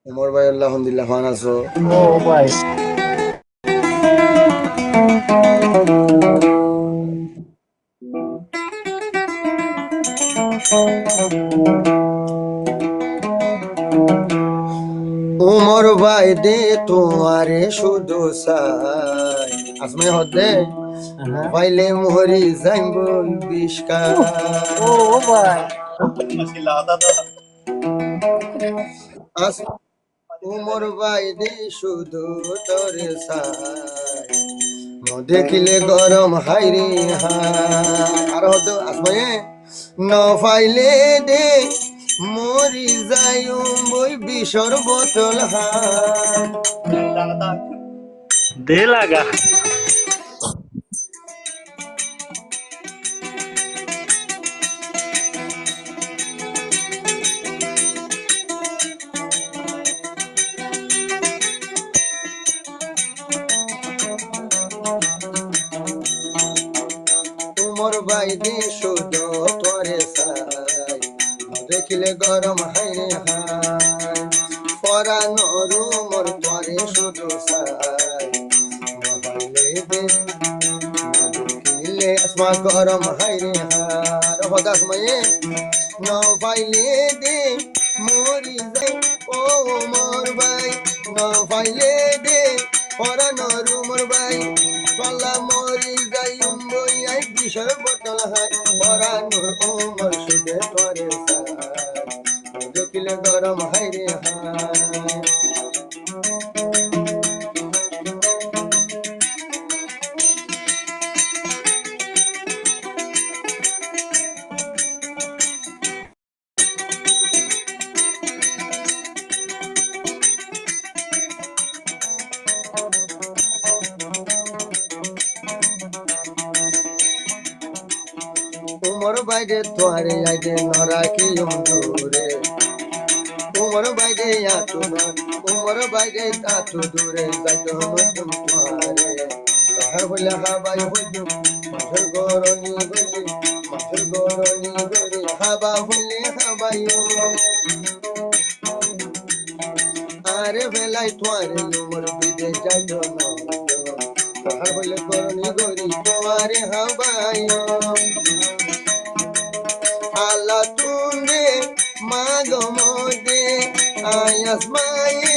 ওমর ভাই আলহামদুলিল্লাহ ভালো আছো? ও ভাই। ওমর ভাই দে তোমারে শুধু চাই আসমে হদে হ্যাঁ। নভাইলে মরি যাইব বিষ্কার উফ, ও ভাই। আস ওমর ভাই দে শুধু তোরে চাই দেখিলে গরম হাইরে হাই আর হদ আসমে নভাইলে দে মরি যাইম বই বিষর বোতল হাই দে লাগা। উমর বাইদি শুধু তোরে চাই দেখিলে গরম হাইরে হাই পরানোর উমর তোরে শুধু চাই নভাইলে দে দেখিলে আসমা গরম হাইরে হার হদাস মায়ে নভাইলে দে মরি যাই ও উমর ভাই নভাইলে দে পরানোর উমর ভাই পাল্লা মরি যাই বইয়াই বিষর বোতল হাই পরানোর উমর সুদে করে সাই দেখিলে গরম হাইরে হাই উমর বাইরে তোয়ারে আইডে নরাকি দূরে উমর বাইরে আতুমান উমর বাইরে আতু দূরে যাইতো মতুম তোয়ারে তাহার বলে হাবাই হইতো মাঠের গরনি গলি মাঠের গরনি গলি হাবা হইলে হাবাইও আরে বেলাই তোয়ারে উমর বিদে যাইতো না তাহার বলে গরনি গলি তোয়ারে হাবাইও আল্লাহ তুমে মাগো মোদে আয়াস মায়ে